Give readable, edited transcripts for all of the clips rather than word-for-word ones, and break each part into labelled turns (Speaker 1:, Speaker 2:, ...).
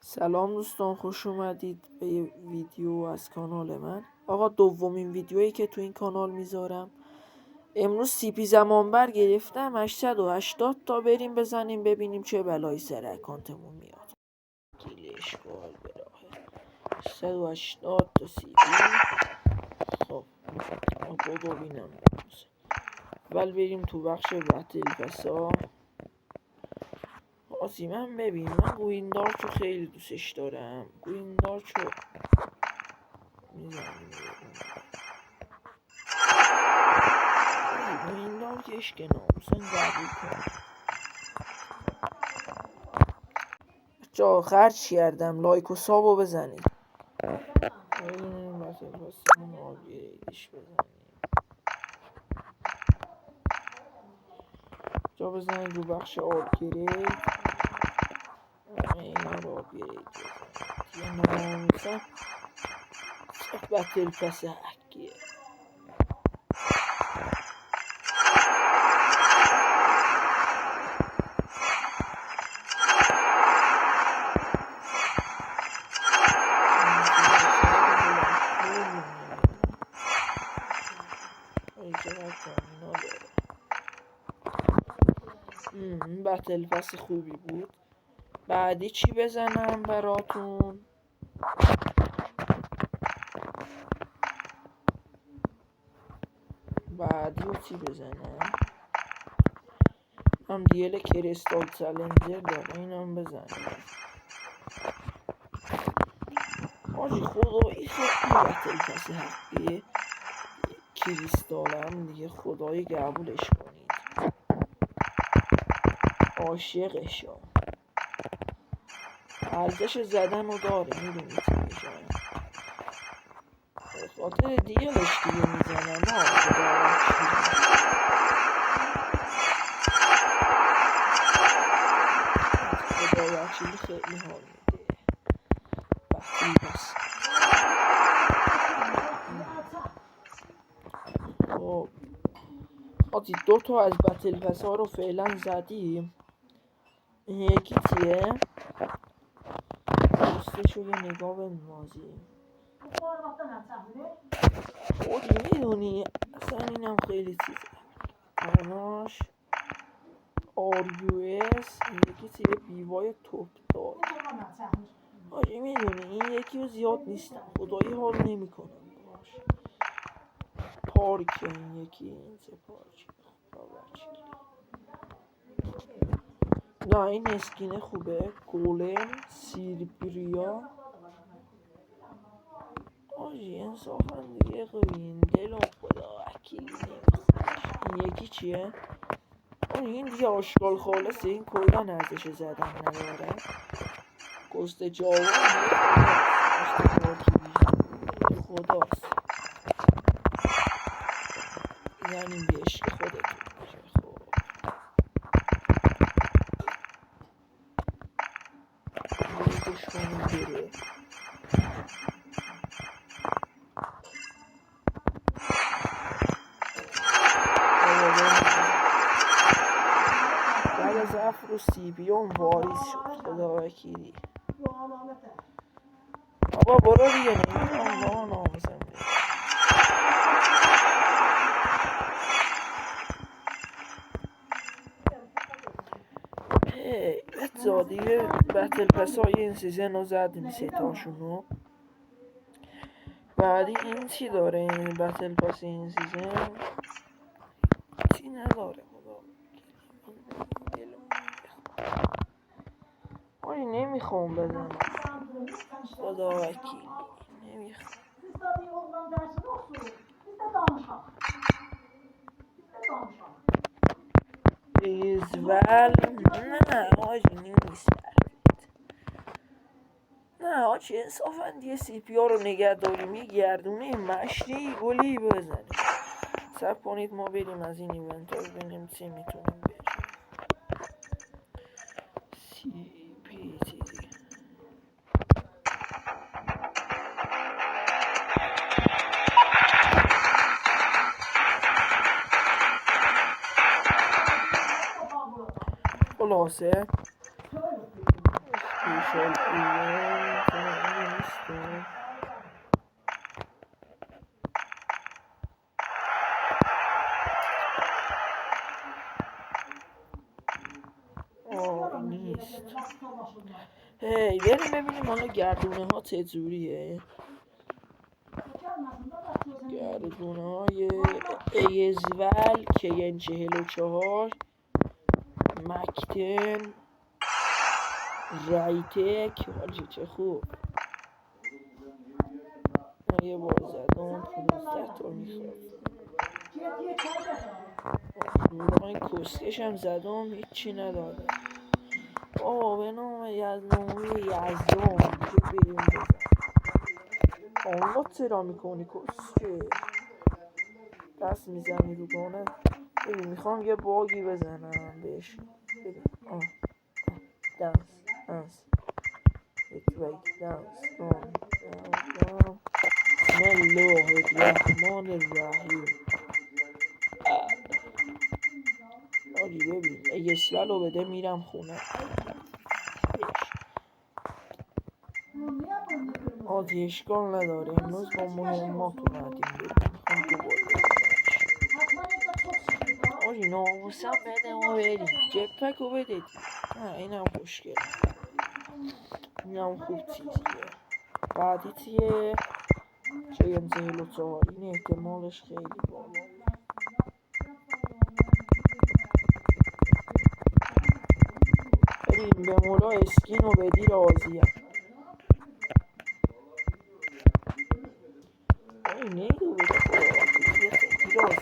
Speaker 1: سلام دوستان، خوش اومدید به یه ویدیو از کانال من. آقا دومین ویدیویی که تو این کانال میذارم. امروز CP زمانبر گرفتم 880 تا. بریم بزنیم ببینیم چه بلایی سر اکانتمون میاد. دیلش کال براه 880 تا CP. خب بابا بینم اول بریم تو بخش بتل پسا. من ببین، من گویندارچو خیلی دوستش دارم. گویندارچو میزنیم گویندار که عشق ناموسن قبول کن. بچه خرچ کردم، لایک و سابو بزنید. ببینیم بسه پاسمون آبیریدش بزنیم. جا بزنید رو بخش آبگرید. اینا رو آبگرید بزنید. یه ناموسن بتل پس حکیه. بتل پس خوبی بود. بعدی چی بزنم براتون؟ بعدی رو چی بزنم؟ هم دیل کریستال چالنجر داره، اینم بزنم. آجی خدایی خیلی بتل پس حقیه. کریستال هم دیگه خدایی قبولش کنید. عاشقشم. ارزش زدن رو داره، میدونید چی میشن. خاطر دیلش دیگه میزنم. خدا وکیلی خیلی حال میده. بتل پس خب آجی دو تا از بتل پس ها رو فعلا زدیم. یکی چیه؟ دوستشو یه نگاه بندازیم. خودی میدونی اصلا اینم خیلی چیزه. آناش RUS. این یکی چیه؟ بیوای توپ دار. آجی میدونی این یکی رو زیاد نیستم، خدایی حال نمی کنم باش. پارک این یکی، این چه پارک. نه این اسکینه خوبه. گولم سیربریا. آجی انصافا دیگه قوین دلم خدا وکیلی نمیخواد. این یکی چیه؟ آجی این دیگه آشغال خالصه، این کلان ارزش زدن نداره. گست جاوان دیگه خداست. زنیم به عشق خودتون میشه. خب ریزش کنیم بره. بعد از افر و سیبیون واریز شد خدا وکیلی. بابا برو دیگه، نمیتونم با ناموسم بره. بچه دیگه بتل پس های این سیزن رو زدیم سه تاشونو. بعدی این چی داره؟ این بتل پس این سیزن چی نداره خدا. آره نمیخوام بزنم خدا وکیلی، نمیخوام. ایزول نه آجی نیست. نه آجی انصافا دیگه CP ها رو نگه داریم یه گردونه مشتی گلی بزنیم. سب کنید ما بریم از این ایونت ها ببینیم چی میتونیم بریم. CP خلاصه نیست. هی بریم ببینیم حالا گردونه ها چجوریه. گردونه های ایزول کین 44 مکتن رایتک. حاجی چه خوب. یه بار زدم 15 تا میخواد. این کسکش هم زدم هیچی نداده. به نام یزدان یزدان که بریم بزن. آنگاه چرا میکنی کسکه دست میزنی رو گانه. ببین میخوام یه باگی بزنم بهش. ببین دنس یک دنس بسم الله الرحمن الرحیم. آجی ببین اگه سلو بده میرم خونه. آجی اشکال نداره امروز با مهمات اومدیم میخوام دوباره آجی ناموسم بده ما بریم. جپک رو بده. نه اینم خوشگل. اینم خوب چیزیه. بعدی چیه؟ چه 44 این احتمالش خیلی بالا. ببین به مولا اسکین رو بدی راضیم. این نیدو بده خیلی راضیم.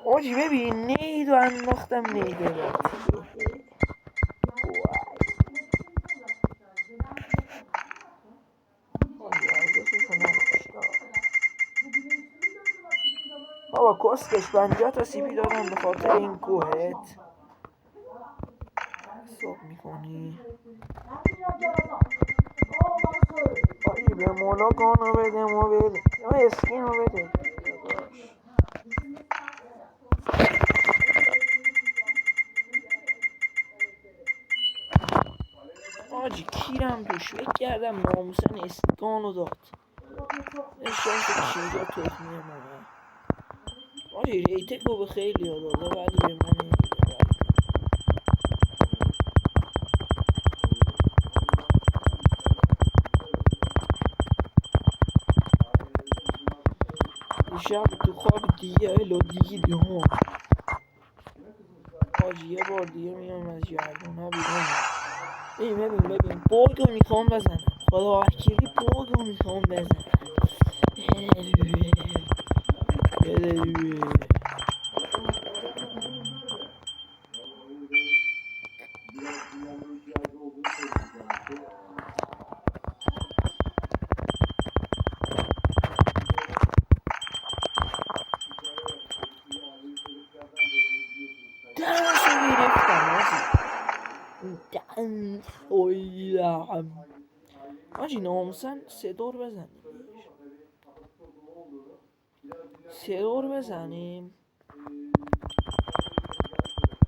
Speaker 1: آجی ببین نیدو انداختم نیدو بد. بابا کسکش 50 تا سی پی دادم به خاطر این کوهت حساب میکنی. آجی به مولا گانو بده ما بده یا اسکین رو بده. آجی کیرم دوش فکر کردم ناموسن اسکانو داد. نشانس کیرا تخمیه ماه. آجی ریتک رو به خیلی ها داده ولی به ما نمیده. دیشب تو خواب دیگه الو دیدم. آجی یه بار دیگه میام از گردونه بیرون. ببین باگو میخوام بزنم. خدا وکیلی باگو میخوام بزنم. آجی ناموسن 3 دور بزنیم. 3 دور بزنیم.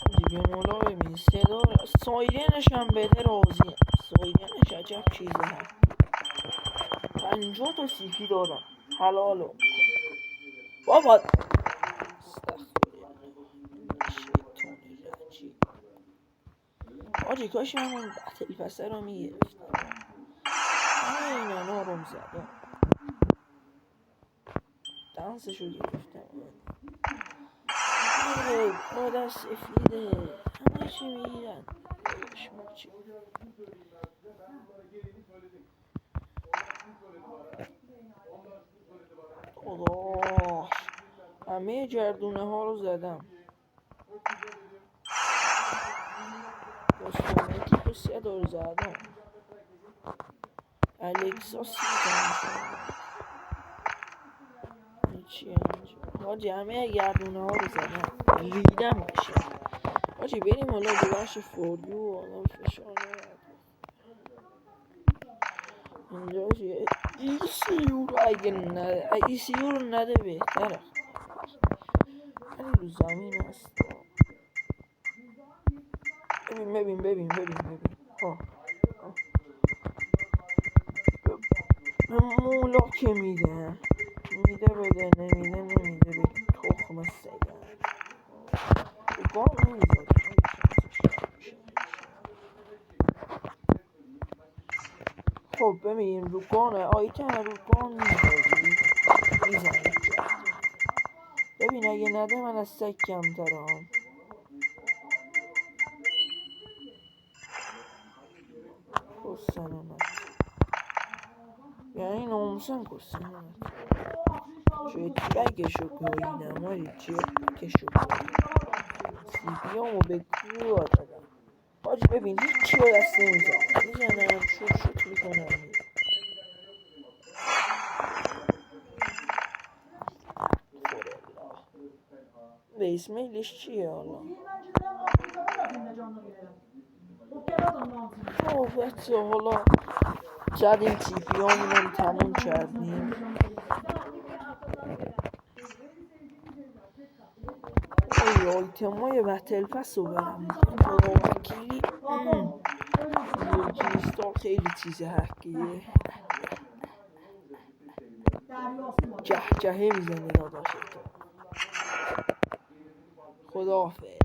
Speaker 1: آجی به مولا ببین 3 دور سایرینش هم بده راضیم. سایرینش عجب چیزه هم. 50 تا سی پی دارم حلالو بابا. آجی کاش همون بطل پسه رو میگرفتم. این آنارم زدم دانسشو گرفتم. مادر سفیده همه چی میگیرن. داداش همه گردونه ها رو زدم. کستومتیک رو 3 دور زدم. الکسا 30 چی اینجا. حاجی همه گردونه ها رو زدم. ریدم میشه. حاجی بریم حالا ببخش فوریو و آدم فشار نرد. اینجا چیه ایسیو رو اگه نده ایسیو رو نده بهتره. ولی رو زمین هست. ببین مولا که میده بده نمیده بگی تخم سگم گام نمیزدی خب ببین رو گانه آیتم رو گان میزنی ببین اگه نده من از سگ کمترم کسنمت یعنی ناموسن کسنمت جتبگشو گویدم آری جتبگشو سیبیامو به گروه دادم حاجی ببین هیچی رو دست میزنم شوت میکنم به اسمیلش چیه حالا بچه حالا زدیم تیپیامونم تموم کردیم آیتمای بتل پس رو برم وکیلی کریستال خیلی چیز حقیه جهجهه میزنه داداشتو خداحافظ